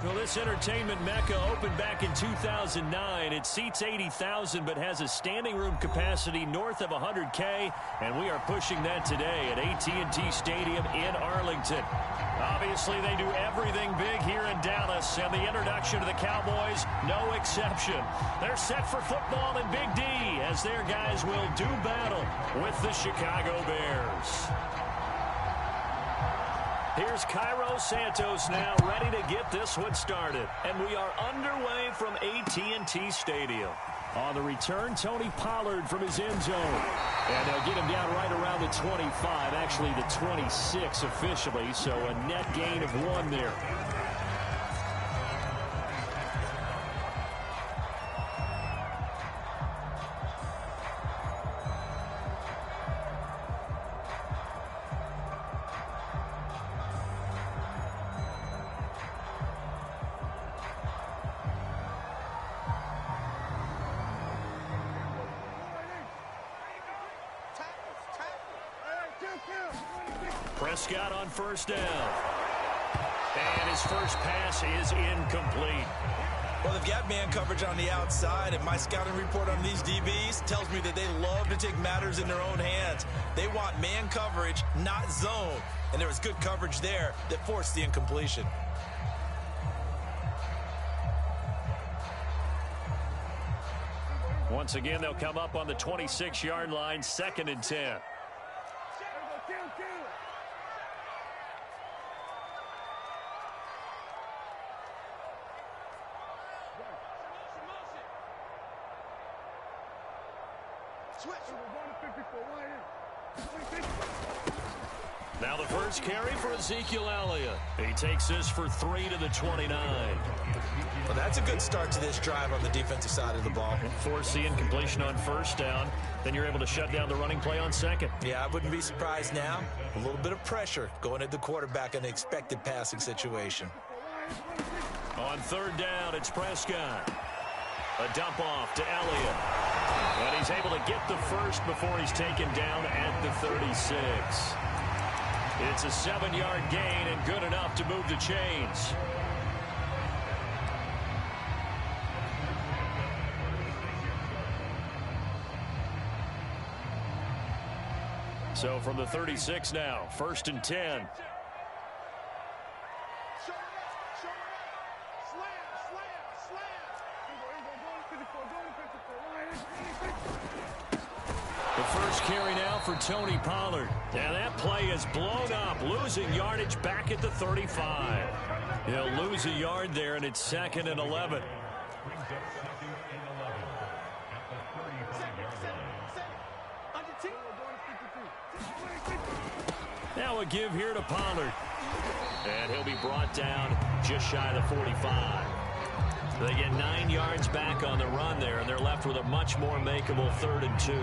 Well, this entertainment mecca opened back in 2009. It seats 80,000 but has a standing room capacity north of 100K, and we are pushing that today at AT&T Stadium in Arlington. Obviously, they do everything big here in Dallas, and the introduction to the Cowboys, no exception. They're set for football in Big D as their guys will do battle with the Chicago Bears. Here's Cairo Santos now ready to get this one started. And we are underway from AT&T Stadium. On the return, Tony Pollard from his end zone. And they'll get him down right around the 25, actually the 26 officially, so a net gain of 1 there. Prescott on first down. And his first pass is incomplete. Well, they've got man coverage on the outside, and my scouting report on these DBs tells me that they love to take matters in their own hands. They want man coverage, not zone. And there was good coverage there that forced the incompletion. Once again, they'll come up on the 26-yard line, 2nd and 10. Now the first carry for Ezekiel Elliott. He takes this for 3 to the 29. Well, that's a good start to this drive on the defensive side of the ball. Force the incompletion on first down. Then you're able to shut down the running play on second. Yeah, I wouldn't be surprised now. A little bit of pressure going at the quarterback in an expected passing situation. On third down, it's Prescott. A dump off to Elliott. And he's able to get the first before he's taken down at the 36. It's a 7-yard gain and good enough to move the chains. So from the 36 now, 1st and 10. The first carry now for Tony Pollard. Now that play is blown up, losing yardage back at the 35. He'll lose a yard there, and it's 2nd and 11. Now a give here to Pollard. And he'll be brought down just shy of the 45. They get 9 yards back on the run there, and they're left with a much more makeable 3rd and 2.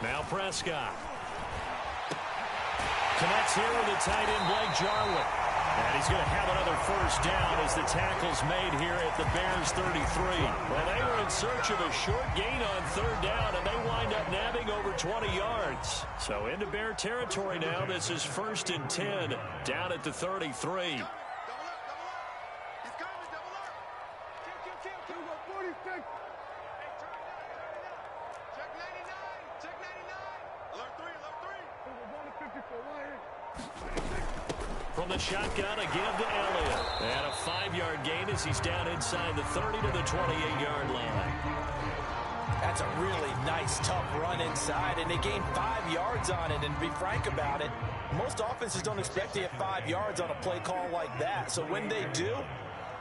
Now Prescott. Connects here with the tight end Blake Jarwin. And he's going to have another first down as the tackle's made here at the Bears 33. Well, they were in search of a short gain on 3rd down, and they wind up nabbing over 20 yards. So into Bear territory now. This is 1st and 10 down at the 33. From the shotgun, a give to Elliott. And a 5-yard gain as he's down inside the 30 to the 28-yard line. That's a really nice, tough run inside, and they gained 5 yards on it. And to be frank about it, most offenses don't expect to get 5 yards on a play call like that. So when they do,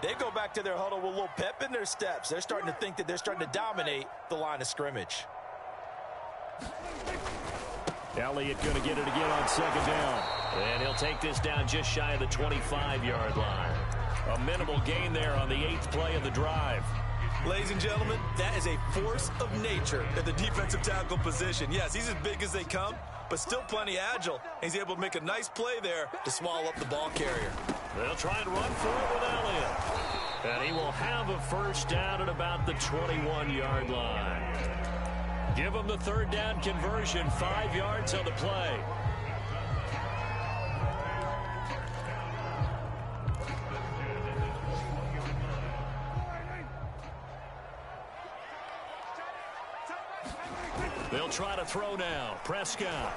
they go back to their huddle with a little pep in their steps. They're starting to think that they're starting to dominate the line of scrimmage. Elliott going to get it again on 2nd down. And he'll take this down just shy of the 25-yard line. A minimal gain there on the 8th play of the drive. Ladies and gentlemen, that is a force of nature at the defensive tackle position. Yes, he's as big as they come, but still plenty agile. He's able to make a nice play there to swallow up the ball carrier. They'll try and run for it with Elliott. And he will have a first down at about the 21-yard line. Give them the third down conversion, 5 yards on the play. They'll try to throw now. Prescott.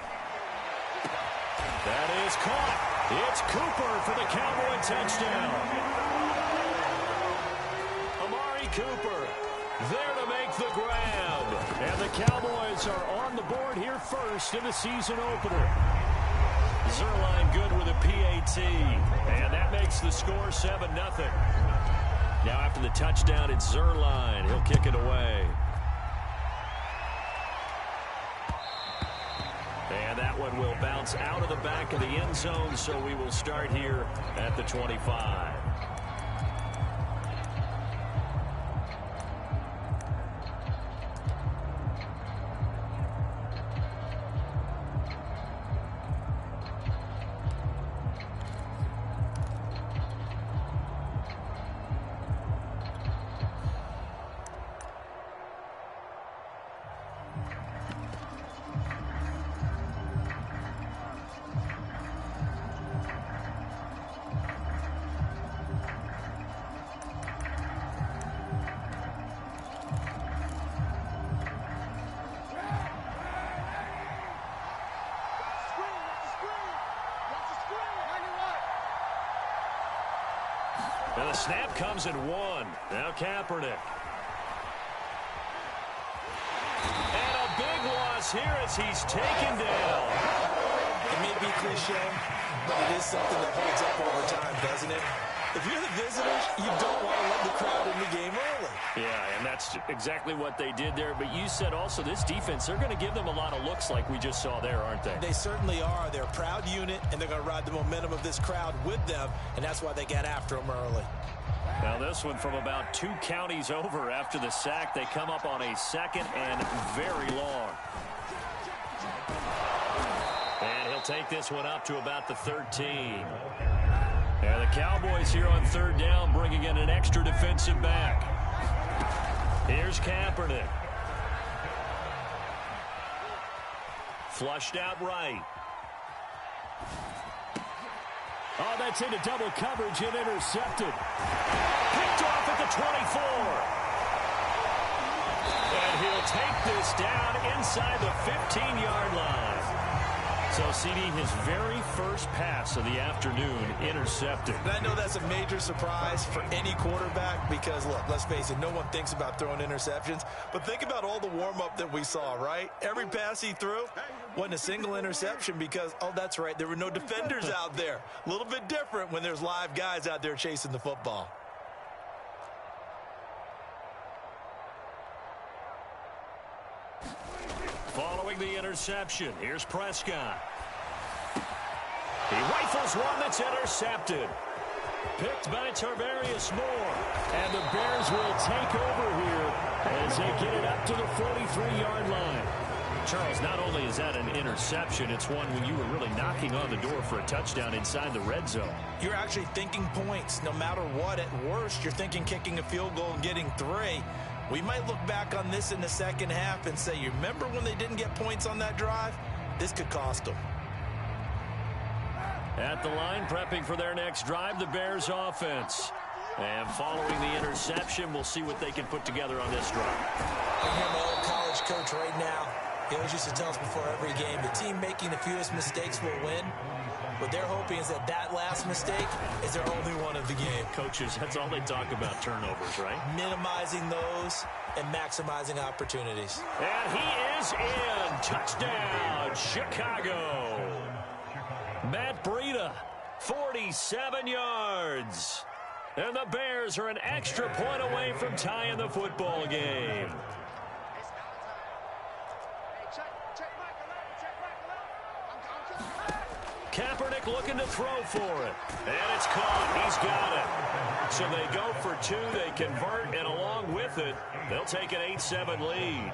That is caught. It's Cooper for the Cowboy touchdown. Amari Cooper there to make the grab. And the Cowboys are on the board here first in the season opener. Zerline good with a PAT. And that makes the score 7-0. Now after the touchdown, it's Zerline. He'll kick it away. And that one will bounce out of the back of the end zone, so we will start here at the 25. And the snap comes at 1. Now Kaepernick. And a big loss here as he's taken down. It may be cliche, but it is something that holds up over time, doesn't it? If you're the visitors, you don't want to let the crowd in the game early. Yeah, and that's exactly what they did there. But you said also this defense, they're going to give them a lot of looks like we just saw there, aren't they? They certainly are. They're a proud unit, and they're going to ride the momentum of this crowd with them, and that's why they got after them early. Now this one from about 2 counties over after the sack. They come up on a 2nd and very long. And he'll take this one up to about the 13. And the Cowboys here on 3rd down bringing in an extra defensive back. Here's Kaepernick. Flushed out right. Oh, that's into double coverage and intercepted. Picked off at the 24. And he'll take this down inside the 15-yard line. So, CD, his very first pass of the afternoon intercepted. And I know that's a major surprise for any quarterback because, look, let's face it, no one thinks about throwing interceptions. But think about all the warm-up that we saw, right? Every pass he threw wasn't a single interception because, oh, that's right, there were no defenders out there. A little bit different when there's live guys out there chasing the football. Following the interception, here's Prescott. He rifles one that's intercepted. Picked by Tarvarius Moore. And the Bears will take over here as they get it up to the 43-yard line. Charles, not only is that an interception, it's one when you were really knocking on the door for a touchdown inside the red zone. You're actually thinking points. No matter what, at worst, you're thinking kicking a field goal and getting 3. We might look back on this in the second half and say, you remember when they didn't get points on that drive? This could cost them. At the line, prepping for their next drive, the Bears offense. And following the interception, we'll see what they can put together on this drive. I hear my old college coach right now. He always used to tell us before every game, the team making the fewest mistakes will win. What they're hoping is that that last mistake is their only one of the game. Coaches, that's all they talk about, turnovers, right? Minimizing those and maximizing opportunities. And he is in. Touchdown, Chicago. Matt Breida, 47 yards. And the Bears are an extra point away from tying the football game. Kaepernick looking to throw for it. And it's caught. He's got it. So they go for 2. They convert, and along with it, they'll take an 8-7 lead.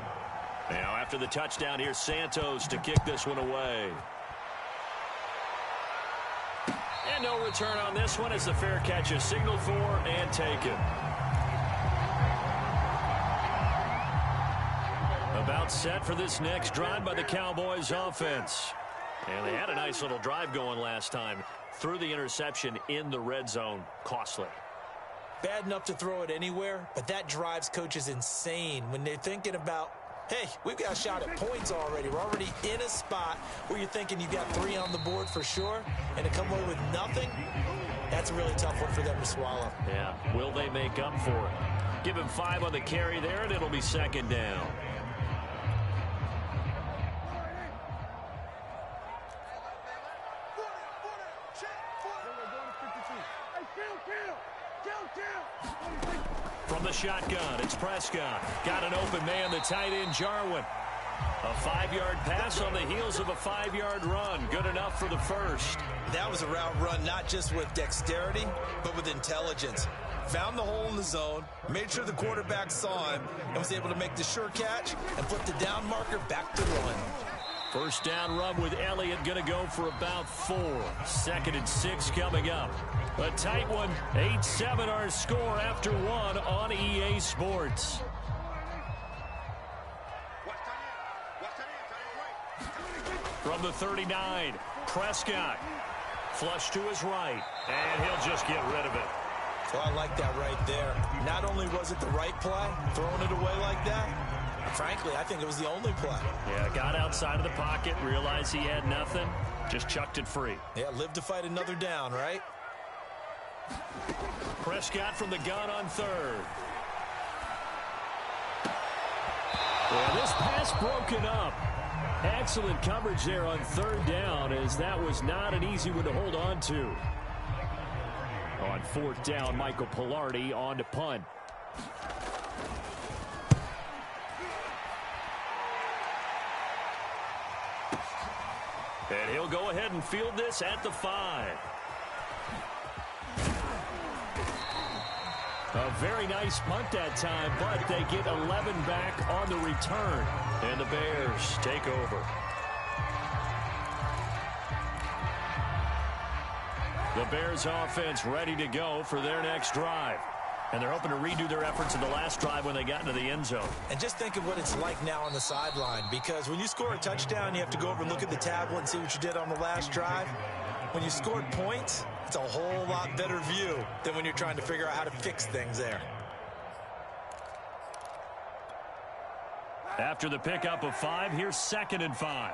Now after the touchdown, here's Santos to kick this one away. And no return on this one as the fair catch is signaled for and taken. About set for this next drive by the Cowboys offense. And they had a nice little drive going last time. Threw the interception in the red zone. Costly. Bad enough to throw it anywhere, but that drives coaches insane when they're thinking about, hey, we've got a shot at points already. We're already in a spot where you're thinking you've got 3 on the board for sure, and to come away with nothing, that's a really tough one for them to swallow. Yeah, will they make up for it? Give him 5 on the carry there, and it'll be second down. From the shotgun, it's Prescott. Got an open man, the tight end, Jarwin. A 5-yard pass on the heels of a 5-yard run. Good enough for the first. That was a route run not just with dexterity, but with intelligence. Found the hole in the zone, made sure the quarterback saw him, and was able to make the sure catch and flip the down marker back to run. First down run with Elliott, going to go for about 4. 2nd and 6 coming up. A tight one, 8-7 our score after 1 on EA Sports. From the 39, Prescott. Flush to his right, and he'll just get rid of it. Well, I like that right there. Not only was it the right play, throwing it away like that, frankly, I think it was the only play. Yeah, got outside of the pocket, realized he had nothing, just chucked it free. Yeah, live to fight another down, right? Prescott from the gun on 3rd. Yeah, this pass broken up. Excellent coverage there on 3rd down, as that was not an easy one to hold on to. On 4th down, Michael Pilardi on to punt. And he'll go ahead and field this at the 5. A very nice punt that time, but they get 11 back on the return. And the Bears take over. The Bears offense ready to go for their next drive. And they're hoping to redo their efforts in the last drive when they got into the end zone. And just think of what it's like now on the sideline, because when you score a touchdown, you have to go over and look at the tablet and see what you did on the last drive. When you scored points, it's a whole lot better view than when you're trying to figure out how to fix things there. After the pickup of 5, here's 2nd and 5.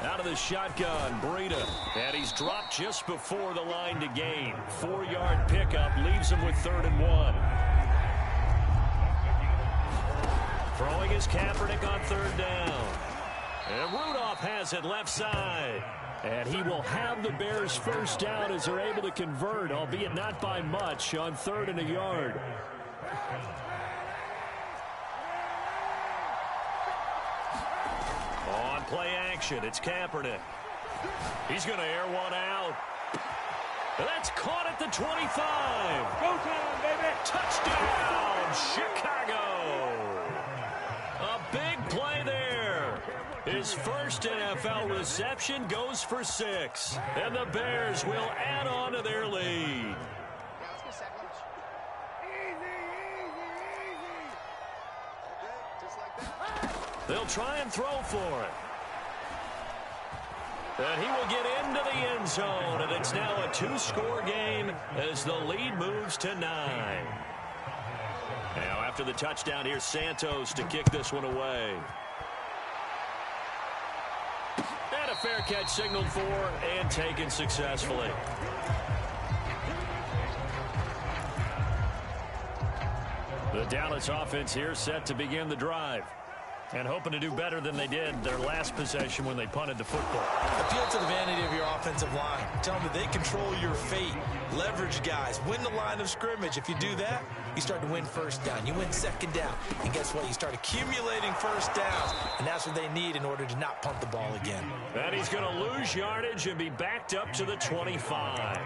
Out of the shotgun, Breida. And he's dropped just before the line to gain. 4-yard pickup leaves him with 3rd and 1. Throwing is Kaepernick on 3rd down. And Rudolph has it left side. And he will have the Bears first down as they're able to convert, albeit not by much, on 3rd and a yard. On play action, it's Kaepernick. He's going to air one out. That's caught at the 25. Go time, baby. Touchdown, Chicago. A big play there. His first NFL reception goes for 6. And the Bears will add on to their lead. They'll try and throw for it. And he will get into the end zone, and it's now a 2-score game as the lead moves to 9. Now after the touchdown, here's Santos to kick this one away. And a fair catch signaled for and taken successfully. The Dallas offense here set to begin the drive. And hoping to do better than they did their last possession when they punted the football. Appeal to the vanity of your offensive line. Tell them that they control your fate. Leverage guys. Win the line of scrimmage. If you do that, you start to win first down. You win second down. And guess what? You start accumulating first downs. And that's what they need in order to not punt the ball again. And he's going to lose yardage and be backed up to the 25.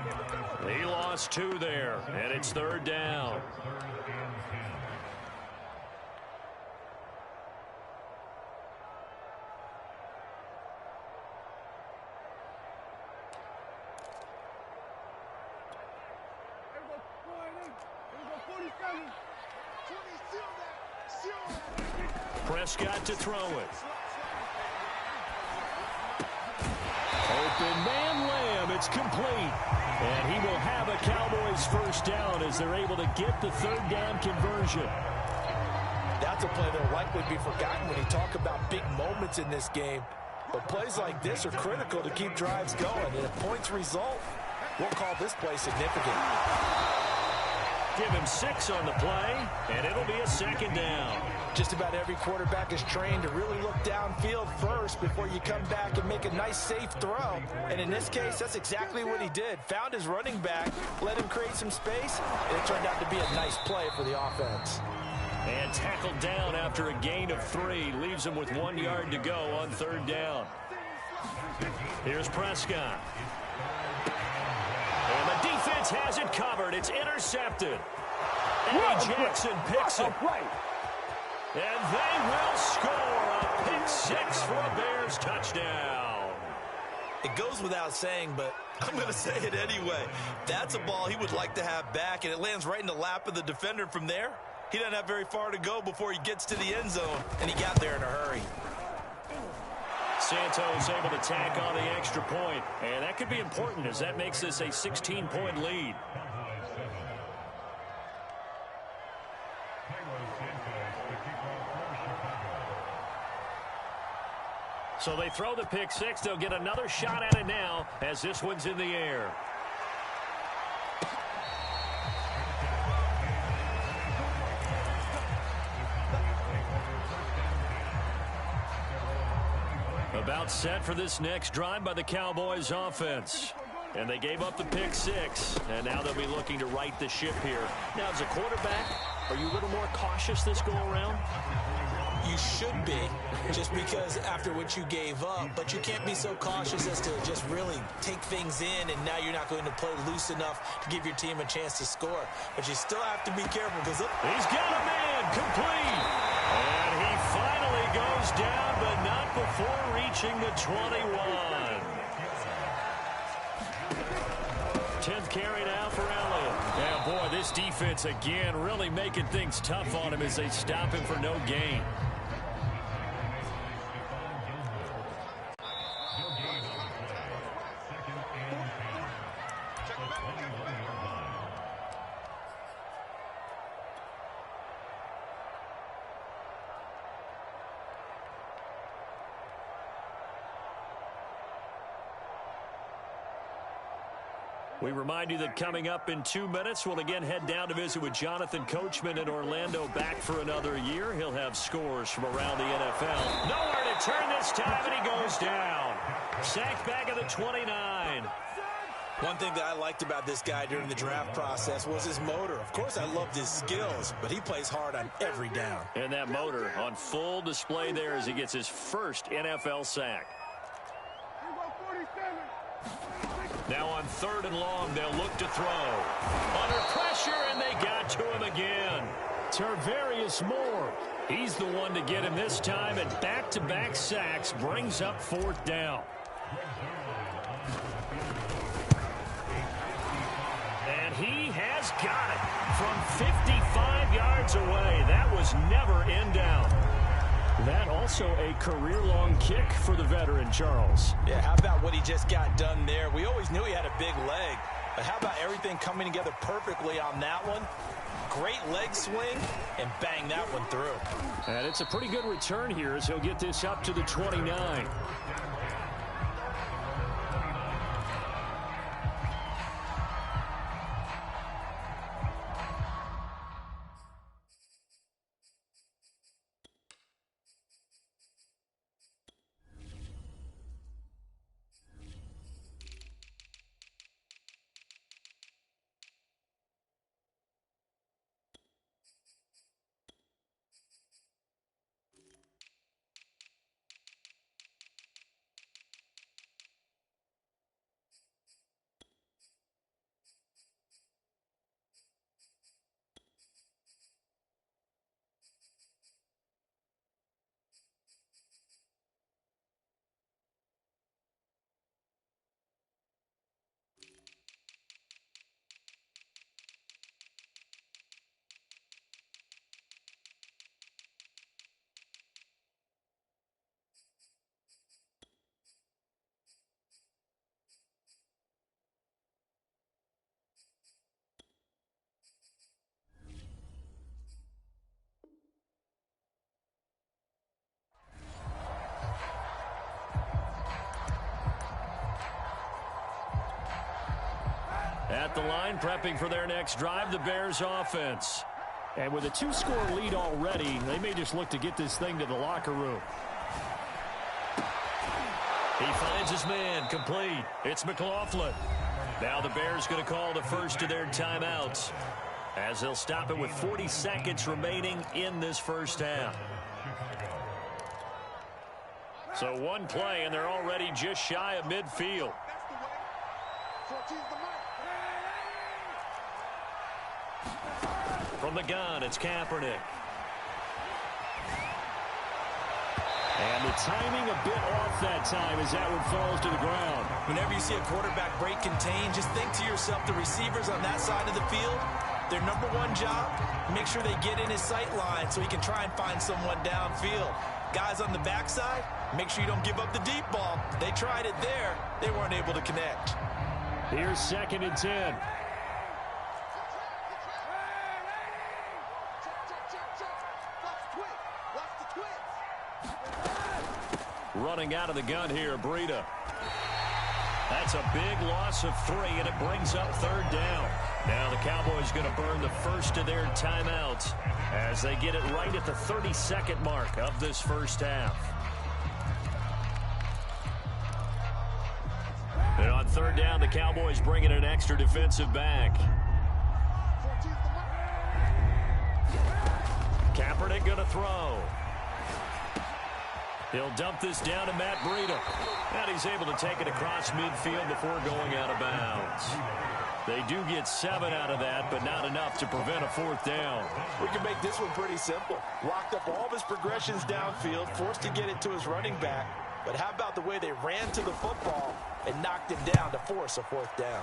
He lost 2 there. And it's 3rd down. Prescott to throw it. Open man Lamb. It's complete. And he will have a Cowboys first down as they're able to get the third down conversion. That's a play that will likely be forgotten when you talk about big moments in this game. But plays like this are critical to keep drives going. And if points result, we'll call this play significant. Give him 6 on the play, and it'll be a second down. Just about every quarterback is trained to really look downfield first before you come back and make a nice, safe throw. And in this case, that's exactly what he did. Found his running back, let him create some space, and it turned out to be a nice play for the offense. And tackled down after a gain of 3. Leaves him with 1 yard to go on third down. Here's Prescott. And the defense has it covered. It's intercepted. Eddie Jackson picks it. And they will score a pick 6 for a Bears touchdown. It goes without saying, but I'm going to say it anyway. That's a ball he would like to have back, and it lands right in the lap of the defender from there. He doesn't have very far to go before he gets to the end zone, and he got there in a hurry. Santos able to tack on the extra point, and that could be important as that makes this a 16-point lead. So they throw the pick 6. They'll get another shot at it now as this one's in the air. About set for this next drive by the Cowboys offense. And they gave up the pick 6, and now they'll be looking to right the ship here. Now, as a quarterback, are you a little more cautious this go-around? You should be, just because after what you gave up, but you can't be so cautious as to just really take things in, and now you're not going to play loose enough to give your team a chance to score. But you still have to be careful because he's got a man complete. And he finally goes down, but not before reaching the 21. 10th carry now for Elliott. Yeah, boy, this defense again really making things tough on him as they stop him for no gain. We remind you that coming up in 2 minutes, we'll again head down to visit with Jonathan Coachman in Orlando, back for another year. He'll have scores from around the NFL. Nowhere to turn this time, and he goes down. Sacked back at the 29. One thing that I liked about this guy during the draft process was his motor. Of course, I loved his skills, but he plays hard on every down. And that motor on full display there as he gets his first NFL sack. Now on 3rd and long, they'll look to throw. Under pressure, and they got to him again. Tarvarius Moore. He's the one to get him this time, and back-to-back sacks brings up 4th down. And he has got it from 55 yards away. That was never in down. That also a career-long kick for the veteran, Charles. Yeah, how about what he just got done there? We always knew he had a big leg, but how about everything coming together perfectly on that one? Great leg swing, and bang that one through. And it's a pretty good return here as he'll get this up to the 29. At the line, prepping for their next drive, the Bears offense. And with a 2-score lead already, they may just look to get this thing to the locker room. He finds his man, complete. It's McLaughlin. Now the Bears going to call the first of their timeouts, as they'll stop it with 40 seconds remaining in this first half. So one play, and they're already just shy of midfield. From the gun, it's Kaepernick. And the timing a bit off that time as that one falls to the ground. Whenever you see a quarterback break contain, just think to yourself, the receivers on that side of the field, their number one job, make sure they get in his sight line so he can try and find someone downfield. Guys on the backside, make sure you don't give up the deep ball. They tried it there. They weren't able to connect. Here's 2nd and 10. Running out of the gun here, Breida. That's a big loss of 3, and it brings up 3rd down. Now the Cowboys going to burn the first of their timeouts as they get it right at the 32nd mark of this first half. And on 3rd down, the Cowboys bring in an extra defensive back. Kaepernick going to throw. He'll dump this down to Matt Breida. And he's able to take it across midfield before going out of bounds. They do get 7 out of that, but not enough to prevent a 4th down. We can make this one pretty simple. Locked up all of his progressions downfield, forced to get it to his running back. But how about the way they ran to the football and knocked him down to force a 4th down?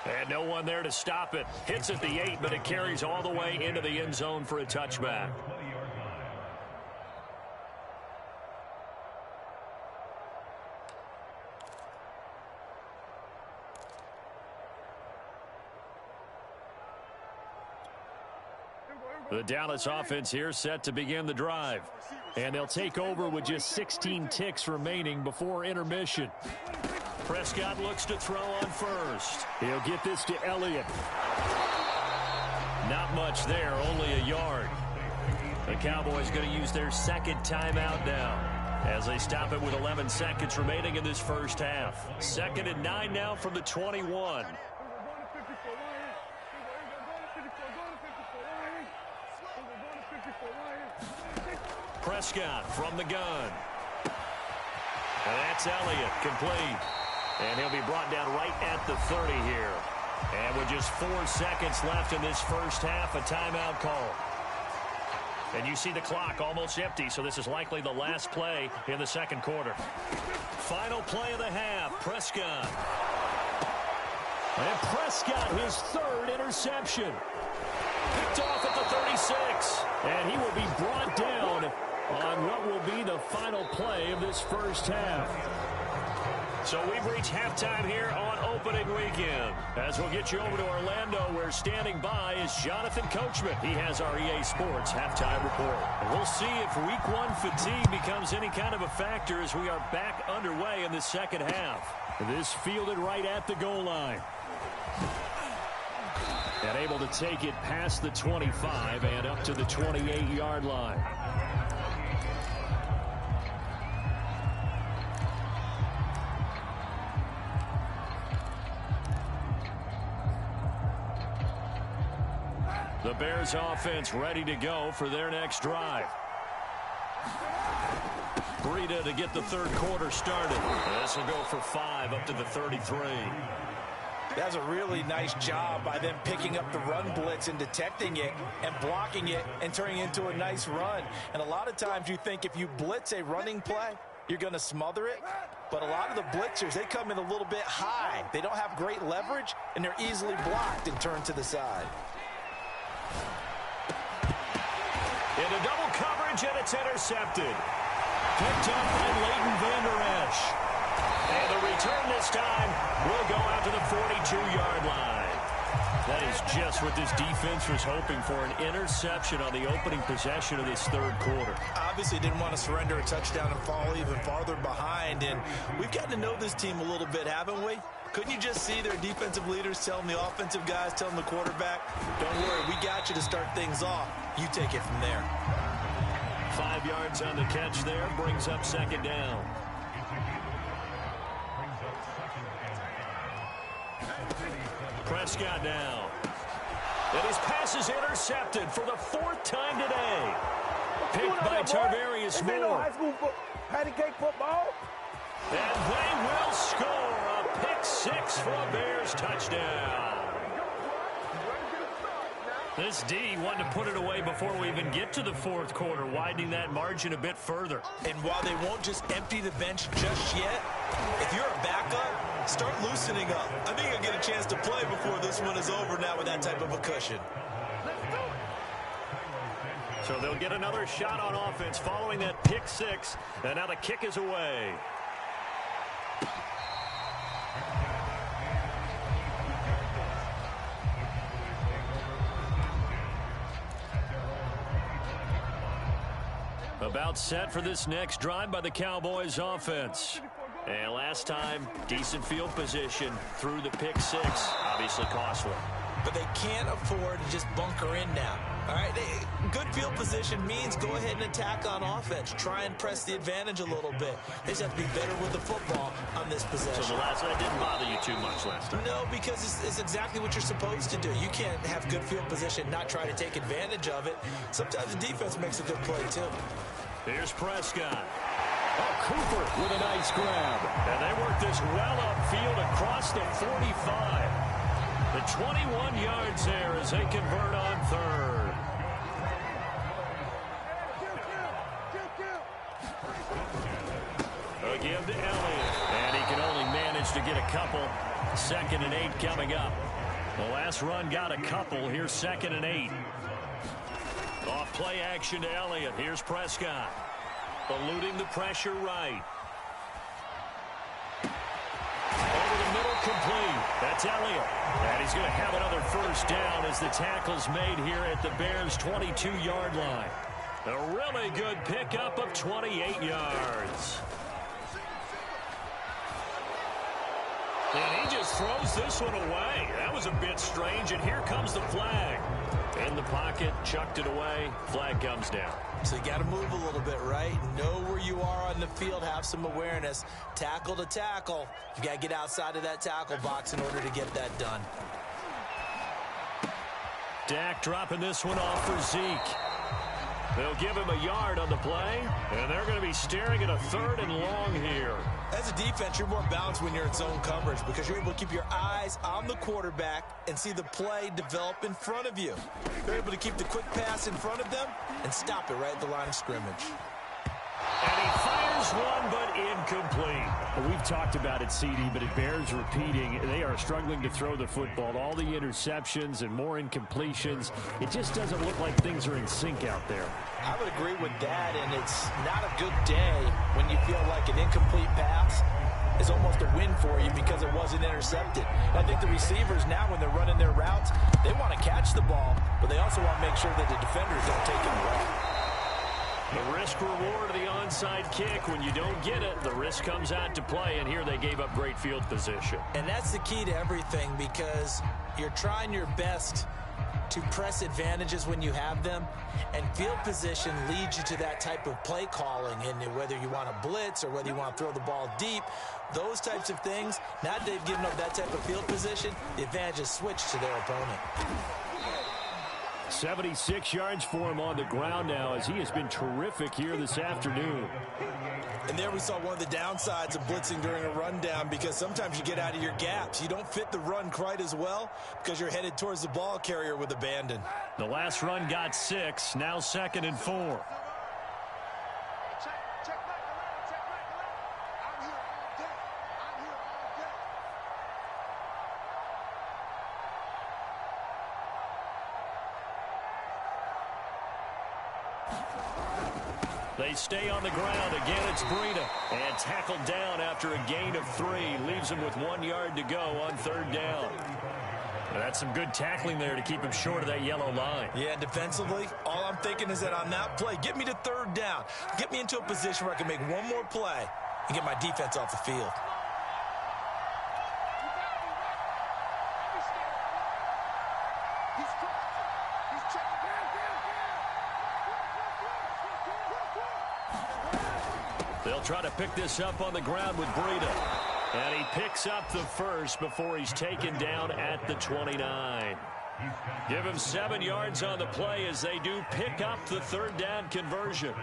And no one there to stop it. Hits at the 8, but it carries all the way into the end zone for a touchback. The Dallas offense here set to begin the drive. And they'll take over with just 16 ticks remaining before intermission. Prescott looks to throw on first. He'll get this to Elliott. Not much there, only a yard. The Cowboys going to use their 2nd timeout now as they stop it with 11 seconds remaining in this first half. 2nd and 9 now from the 21. Prescott from the gun. And that's Elliott, complete. And he'll be brought down right at the 30 here. And with just 4 seconds left in this first half, a timeout call. And you see the clock almost empty, so this is likely the last play in the 2nd quarter. Final play of the half, Prescott. And Prescott, his 3rd interception. Picked off at the 36. And he will be brought down on what will be the final play of this first half. So we've reached halftime here on opening weekend. As we'll get you over to Orlando, where standing by is Jonathan Coachman. He has our EA Sports halftime report. And we'll see if week 1 fatigue becomes any kind of a factor as we are back underway in the 2nd half. This fielded right at the goal line. And able to take it past the 25 and up to the 28-yard line. The Bears offense ready to go for their next drive. Breida to get the 3rd quarter started. This will go for 5 up to the 33. That's a really nice job by them picking up the run blitz and detecting it and blocking it and turning it into a nice run. And a lot of times you think if you blitz a running play, you're going to smother it. But a lot of the blitzers, they come in a little bit high. They don't have great leverage, and they're easily blocked and turned to the side. Into double coverage, and it's intercepted. Picked up by Leighton Vander Esch. And the return this time will go out to the 42-yard line. That is just That's what this defense was hoping for, an interception on the opening possession of this third quarter. Obviously didn't want to surrender a touchdown and fall even farther behind. And we've gotten to know this team a little bit, haven't we? Couldn't you just see their defensive leaders telling the offensive guys, telling the quarterback, don't worry, we got you to start things off. You take it from there. 5 yards on the catch there, brings up second down. Prescott now. And his pass is intercepted for the 4th time today. Picked by Tarvarius Moore. No high school patty cake football. And they will score a pick 6 for a Bears touchdown. This D wanted to put it away before we even get to the 4th quarter, widening that margin a bit further. And while they won't just empty the bench just yet, if you're a backup, start loosening up. I think you'll get a chance to play before this one is over now with that type of a cushion. So they'll get another shot on offense following that pick 6, and now the kick is away. About set for this next drive by the Cowboys offense. And last time, decent field position through the pick 6. Obviously costly. But they can't afford to just bunker in now. All right, good field position means go ahead and attack on offense. Try and press the advantage a little bit. They just have to be better with the football on this possession. So the last one didn't bother you too much last time? No, because it's exactly what you're supposed to do. You can't have good field position, not try to take advantage of it. Sometimes the defense makes a good play, too. Here's Prescott. Cooper with a nice grab. And they work this well upfield across the 45. The 21 yards there as they convert on 3rd. A give to Elliott. And he can only manage to get a couple. 2nd and 8 coming up. The last run got a couple. Here's 2nd and 8. Off play action to Elliott. Here's Prescott. Eluding the pressure right. Over the middle, complete. That's Elliott. And he's going to have another first down as the tackle's made here at the Bears' 22-yard line. A really good pickup of 28 yards. And he just throws this one away. That was a bit strange, and here comes the flag. In the pocket, chucked it away. Flag comes down. So you got to move a little bit, right? Know where you are on the field. Have some awareness. Tackle to tackle. You got to get outside of that tackle box in order to get that done. Dak dropping this one off for Zeke. They'll give him a yard on the play, and they're going to be staring at a 3rd and long here. As a defense, you're more balanced when you're in zone coverage because you're able to keep your eyes on the quarterback and see the play develop in front of you. You're able to keep the quick pass in front of them and stop it right at the line of scrimmage. And he fires one, but incomplete. Well, we've talked about it, CD, but it bears repeating. They are struggling to throw the football. All the interceptions and more incompletions. It just doesn't look like things are in sync out there. I would agree with that, and it's not a good day when you feel like an incomplete pass is almost a win for you because it wasn't intercepted. I think the receivers now, when they're running their routes, they want to catch the ball, but they also want to make sure that the defenders don't take it away. The risk-reward of the onside kick. When you don't get it, the risk comes out to play, and here they gave up great field position. And that's the key to everything because you're trying your best to press advantages when you have them, and field position leads you to that type of play calling. And whether you want to blitz or whether you want to throw the ball deep, those types of things, now that they've given up that type of field position, the advantage is switched to their opponent. 76 yards for him on the ground now as he has been terrific here this afternoon. And there we saw one of the downsides of blitzing during a rundown because sometimes you get out of your gaps. You don't fit the run quite as well because you're headed towards the ball carrier with abandon. The last run got 6, now 2nd and 4. They stay on the ground. Again, it's Breida. And tackled down after a gain of 3. Leaves him with 1 yard to go on 3rd down. That's some good tackling there to keep him short of that yellow line. Yeah, defensively, all I'm thinking is that on that play, get me to third down. Get me into a position where I can make one more play and get my defense off the field. They'll try to pick this up on the ground with Breida. And he picks up the first before he's taken down at the 29. Give him 7 yards on the play as they do pick up the third down conversion.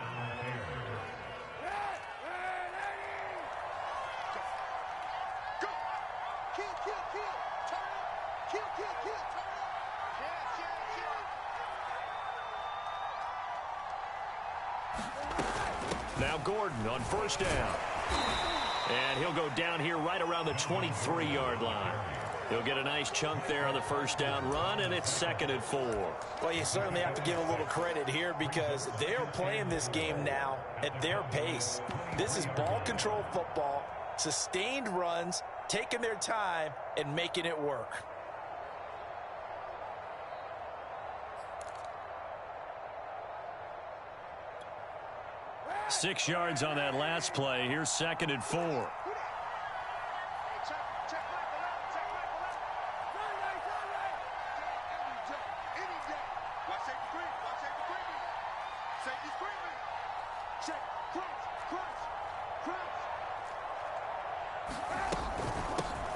Now Gordon on first down. And he'll go down here right around the 23-yard line. He'll get a nice chunk there on the first down run, and it's 2nd and 4. Well, you certainly have to give a little credit here because they're playing this game now at their pace. This is ball control football, sustained runs, taking their time, and making it work. Six yards on that last play. Here's 2nd and 4.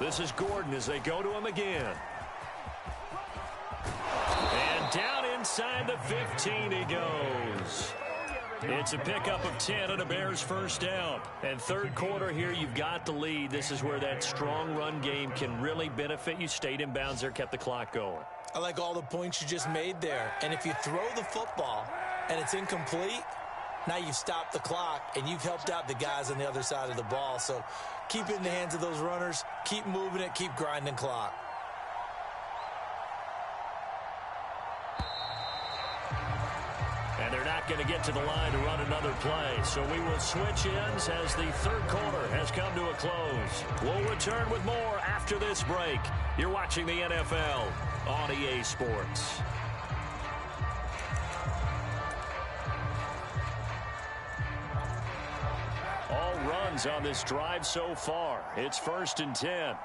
This is Gordon as they go to him again. And down inside the 15 he goes. It's a pickup of 10 and a Bears first down. And third quarter here, you've got the lead. This is where that strong run game can really benefit you. Stayed in bounds there, kept the clock going. I like all the points you just made there. And if you throw the football and it's incomplete, now you've stopped the clock and you've helped out the guys on the other side of the ball. So keep it in the hands of those runners. Keep moving it. Keep grinding clock. And they're not going to get to the line to run another play. So we will switch ends as the third quarter has come to a close. We'll return with more after this break. You're watching the NFL on EA Sports. All runs on this drive so far. It's 1st and 10.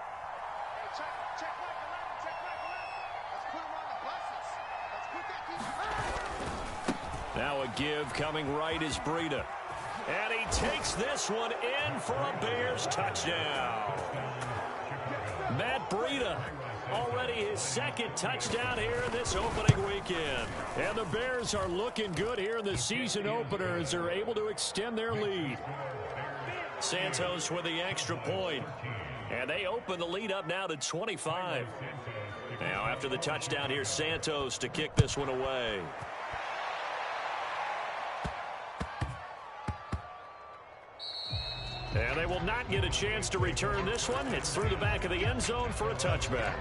Now a give coming right is Breida. And he takes this one in for a Bears touchdown. Matt Breida, already his 2nd touchdown here in this opening weekend. And the Bears are looking good here in the season opener as they're able to extend their lead. Santos with the extra point. And they open the lead up now to 25. Now after the touchdown, here's Santos to kick this one away. And they will not get a chance to return this one. It's through the back of the end zone for a touchback.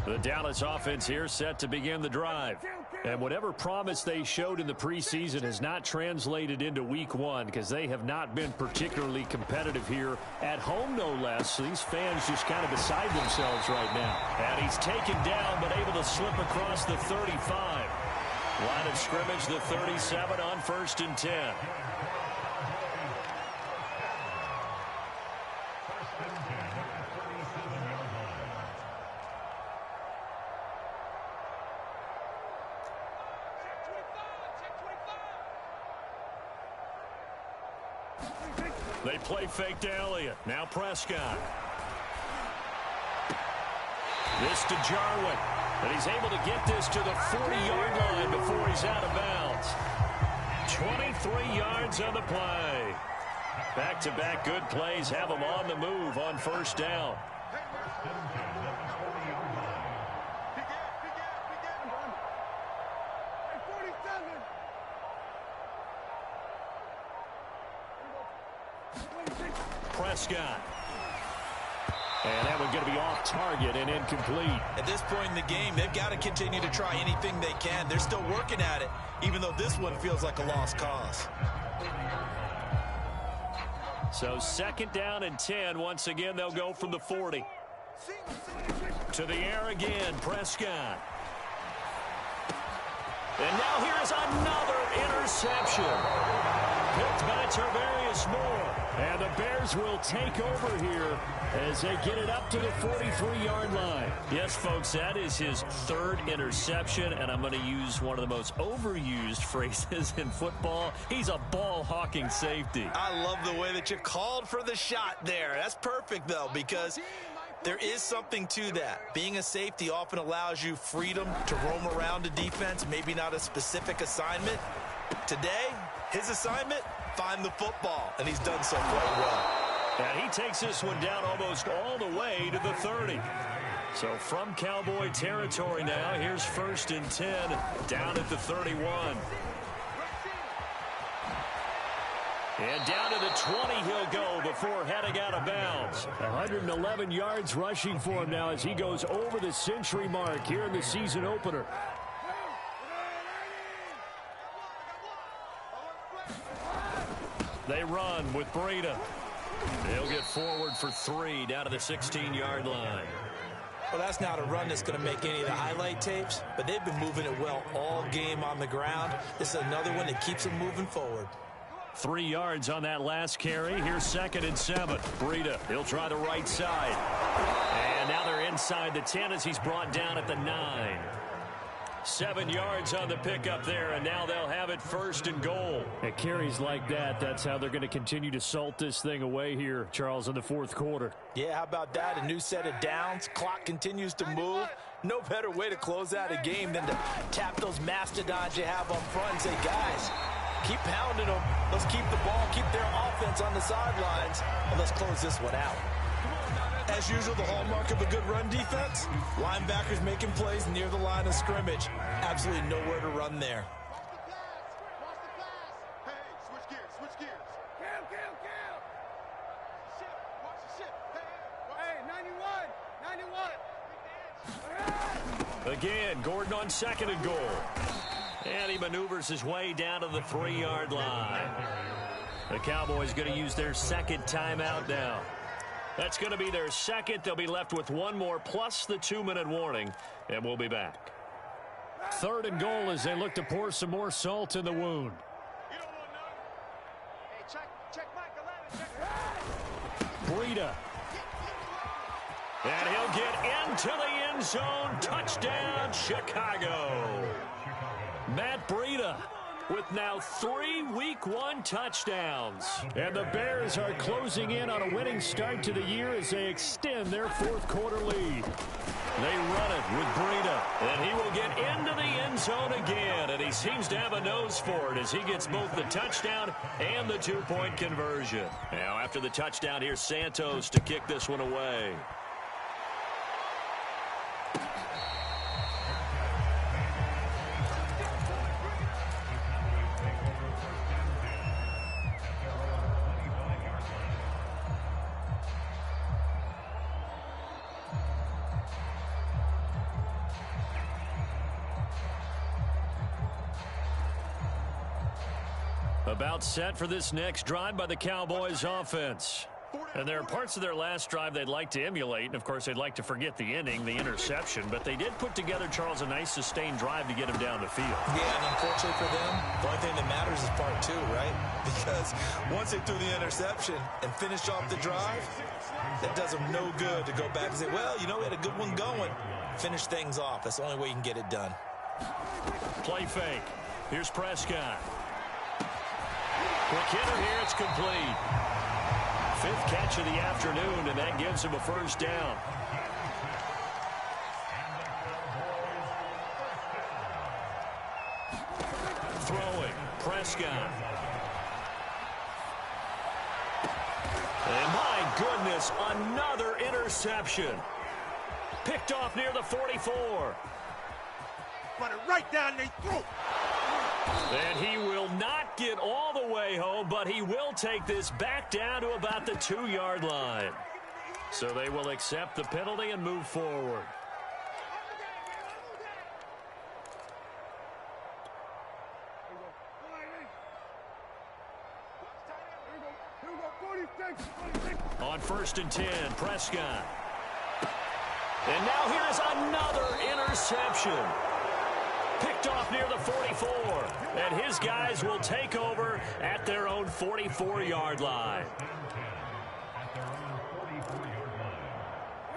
The Dallas offense here set to begin the drive. And whatever promise they showed in the preseason has not translated into week one because they have not been particularly competitive here at home, no less. So these fans just kind of beside themselves right now. And he's taken down but able to slip across the 35. Line of scrimmage, the 37 on 1st and 10. They play fake to Elliott. Now Prescott. This to Jarwin. And he's able to get this to the 40-yard line before he's out of bounds. 23 yards on the play. Back-to-back good plays have him on the move on first down. Prescott. And that one's going to be off target and incomplete. At this point in the game, they've got to continue to try anything they can. They're still working at it, even though this one feels like a lost cause. So 2nd down and 10. Once again, they'll go from the 40. To the air again, Prescott. And now here's another interception. Picked by Tarvarius Moore. And the Bears will take over here as they get it up to the 43-yard line. Yes, folks, that is his 3rd interception, and I'm going to use one of the most overused phrases in football. He's a ball-hawking safety. I love the way that you called for the shot there. That's perfect, though, because there is something to that. Being a safety often allows you freedom to roam around a defense, maybe not a specific assignment. Today, his assignment, find the football, and he's done so quite well. And he takes this one down almost all the way to the 30. So from Cowboy territory now, here's 1st and 10 down at the 31. And down to the 20 he'll go before heading out of bounds. 111 yards rushing for him now as he goes over the century mark here in the season opener. They run with Breida. They'll get forward for 3 down to the 16-yard line. Well, that's not a run that's going to make any of the highlight tapes, but they've been moving it well all game on the ground. This is another one that keeps them moving forward. 3 yards on that last carry. Here's 2nd and 7. Breida, he'll try the right side. And now they're inside the 10 as he's brought down at the 9. 7 yards on the pickup there, and now they'll have it 1st and goal. At carries like that, that's how they're going to continue to salt this thing away here, Charles, in the 4th quarter. Yeah, how about that? A new set of downs. Clock continues to move. No better way to close out a game than to tap those mastodons you have up front and say, guys, keep pounding them. Let's keep the ball, keep their offense on the sidelines, and let's close this one out. As usual, the hallmark of a good run defense, linebackers making plays near the line of scrimmage. Absolutely nowhere to run there. Hey, switch gears, switch gears. Watch the ship. Hey, 91. Again, Gordon on 2nd and goal. And he maneuvers his way down to the 3-yard line. The Cowboys going to use their 2nd timeout now. That's going to be their 2nd. They'll be left with 1 more plus the 2-minute warning, and we'll be back. 3rd and goal as they look to pour some more salt in the wound. Hey, check Mike 11. Breida. And he'll get into the end zone. Touchdown, Chicago. Matt Breida with now 3 Week 1 touchdowns. And the Bears are closing in on a winning start to the year as they extend their 4th quarter lead. They run it with Breida, and he will get into the end zone again, and he seems to have a nose for it as he gets both the touchdown and the 2-point conversion. Now after the touchdown, here's Santos to kick this one away. About set for this next drive by the Cowboys offense. And there are parts of their last drive they'd like to emulate. And, of course, they'd like to forget the inning, the interception. But they did put together, Charles, a nice sustained drive to get him down the field. Yeah, and unfortunately for them, the only thing that matters is part 2, right? Because once they threw the interception and finished off the drive, that does them no good to go back and say, well, you know, we had a good one going. Finish things off. That's the only way you can get it done. Play fake. Here's Prescott. Quick hitter here, it's complete. 5th catch of the afternoon, and that gives him a 1st down. Throwing, Prescott. And my goodness, another interception. Picked off near the 44. Put it right down their throat. And he will not get all the way home, but he will take this back down to about the 2-yard line. So they will accept the penalty and move forward. Here we go. On 1st and 10, Prescott. And now here's another interception. Picked off near the 44. And his guys will take over at their own 44-yard line.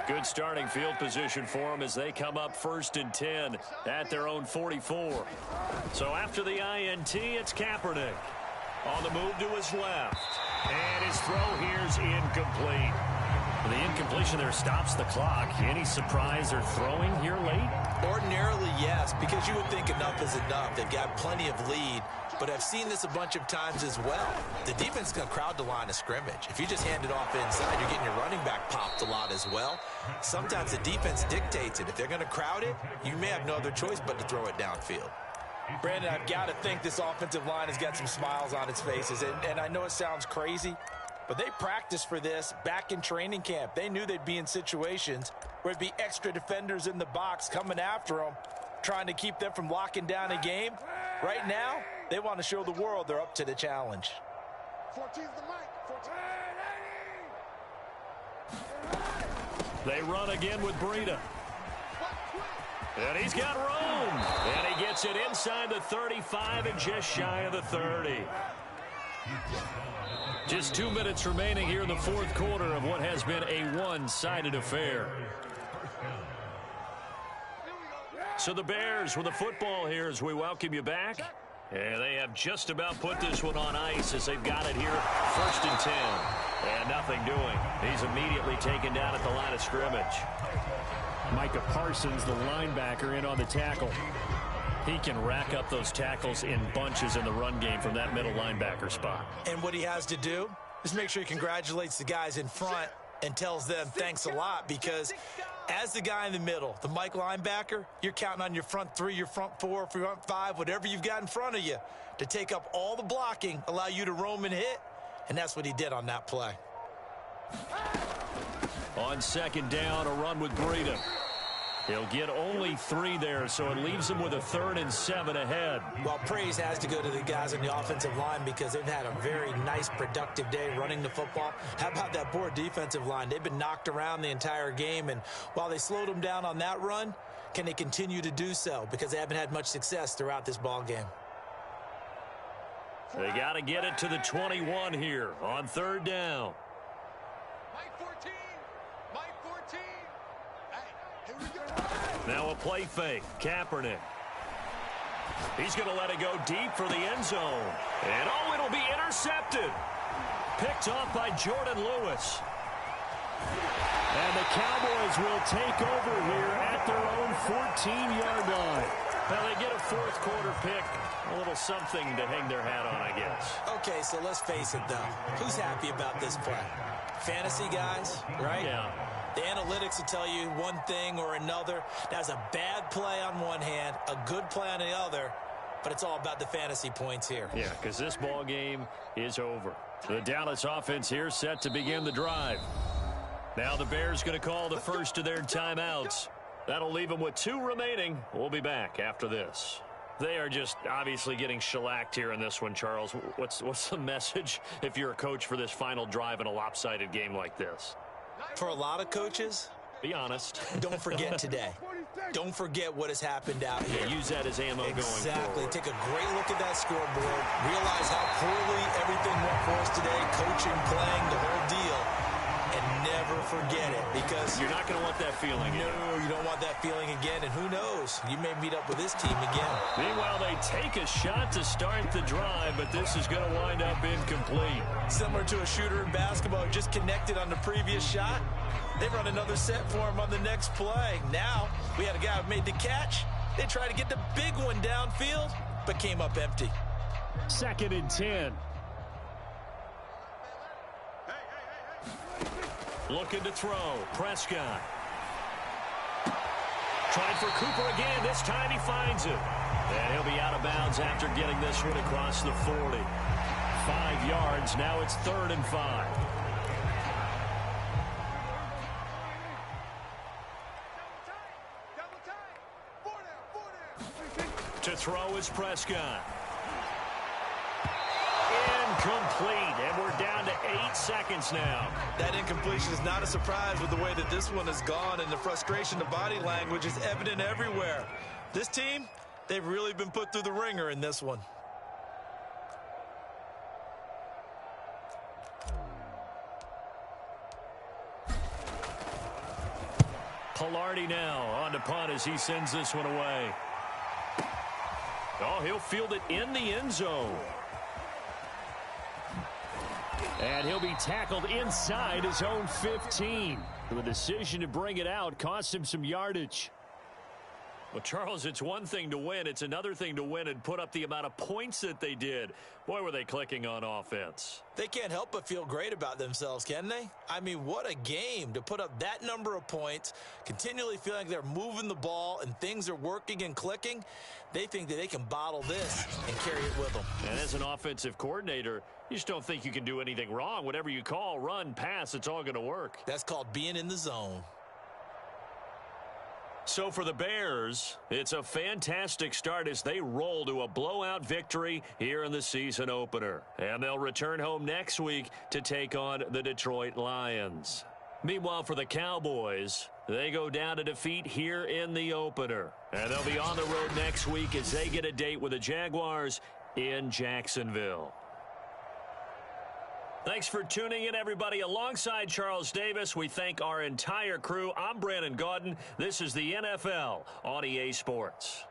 Good starting field position for them as they come up 1st and 10 at their own 44. So after the INT, it's Kaepernick. On the move to his left. And his throw here's incomplete. The incompletion there stops the clock. Any surprise they're throwing here late? Ordinarily, yes, because you would think enough is enough. They've got plenty of lead, but I've seen this a bunch of times as well. The defense is going to crowd the line of scrimmage. If you just hand it off inside, you're getting your running back popped a lot as well. Sometimes the defense dictates it. If they're going to crowd it, you may have no other choice but to throw it downfield. Brandon, I've got to think this offensive line has got some smiles on its faces, and I know it sounds crazy, but they practiced for this back in training camp. They knew they'd be in situations where there'd be extra defenders in the box coming after them, trying to keep them from locking down a game. Right now, they want to show the world they're up to the challenge. 14's the mic. 14. They run again with Breida. And he's got room. And he gets it inside the 35 and just shy of the 30. Just 2 minutes remaining here in the fourth quarter of what has been a one-sided affair. So the Bears with the football here as we welcome you back. And they have just about put this one on ice as they've got it here 1st and 10. And nothing doing. He's immediately taken down at the line of scrimmage. Micah Parsons, the linebacker, in on the tackle. He can rack up those tackles in bunches in the run game from that middle linebacker spot. And what he has to do is make sure he congratulates the guys in front and tells them thanks a lot, because as the guy in the middle, the Mike linebacker, you're counting on your front three, your front four, front five, whatever you've got in front of you to take up all the blocking, allow you to roam and hit, and that's what he did on that play. On 2nd down, a run with Breida. He'll get only 3 there, so it leaves him with a 3rd and 7 ahead. Well, praise has to go to the guys on the offensive line because they've had a very nice, productive day running the football. How about that poor defensive line? They've been knocked around the entire game, and while they slowed them down on that run, can they continue to do so? Because they haven't had much success throughout this ball game. They got to get it to the 21 here on 3rd down. Mike 14. Mike 14. Hey, here we go. Now a play fake. Kaepernick. He's going to let it go deep for the end zone. And oh, it'll be intercepted. Picked off by Jordan Lewis. And the Cowboys will take over here at their own 14-yard line. Now they get a fourth quarter pick. A little something to hang their hat on, I guess. Okay, so let's face it, though. Who's happy about this play? Fantasy guys, right? Yeah. The analytics will tell you one thing or another. That's a bad play on one hand, a good play on the other, but it's all about the fantasy points here. Yeah, because this ball game is over. The Dallas offense here set to begin the drive. Now the Bears going to call the first of their timeouts. That'll leave them with 2 remaining. We'll be back after this. They are just obviously getting shellacked here in this one, Charles. What's the message if you're a coach for this final drive in a lopsided game like this? For a lot of coaches, be honest. Don't forget today. Don't forget what has happened out here. Yeah, use that as ammo going forward. Exactly. Take a great look at that scoreboard. Realize how poorly everything went for us today. Coaching, playing, the whole deal. And never forget it, because you're not going to want that feeling again. No, you don't want that feeling again, and who knows? You may meet up with this team again. Meanwhile, they take a shot to start the drive, but this is going to wind up incomplete. Similar to a shooter in basketball, just connected on the previous shot. They run another set for him on the next play. Now, we had a guy who made the catch. They tried to get the big one downfield, but came up empty. 2nd and 10. Looking to throw. Prescott. Trying for Cooper again. This time he finds it. And he'll be out of bounds after getting this one across the 40. 5 yards. Now it's 3rd and 5. To throw is Prescott. Incomplete. And we're down to 8 seconds now. That incompletion is not a surprise with the way that this one has gone, and the frustration, the body language is evident everywhere. This team, they've really been put through the ringer in this one. Pilardi now on to punt as he sends this one away. Oh, he'll field it in the end zone. And he'll be tackled inside his own 15. The decision to bring it out cost him some yardage. Well, Charles, it's one thing to win. It's another thing to win and put up the amount of points that they did. Boy, were they clicking on offense. They can't help but feel great about themselves, can they? I mean, what a game to put up that number of points, continually feeling like they're moving the ball and things are working and clicking. They think that they can bottle this and carry it with them. And as an offensive coordinator, you just don't think you can do anything wrong. Whatever you call, run, pass, it's all going to work. That's called being in the zone. So for the Bears, it's a fantastic start as they roll to a blowout victory here in the season opener. And they'll return home next week to take on the Detroit Lions. Meanwhile, for the Cowboys, they go down to defeat here in the opener. And they'll be on the road next week as they get a date with the Jaguars in Jacksonville. Thanks for tuning in, everybody. Alongside Charles Davis, we thank our entire crew. I'm Brandon Gaudin. This is the NFL on EA Sports.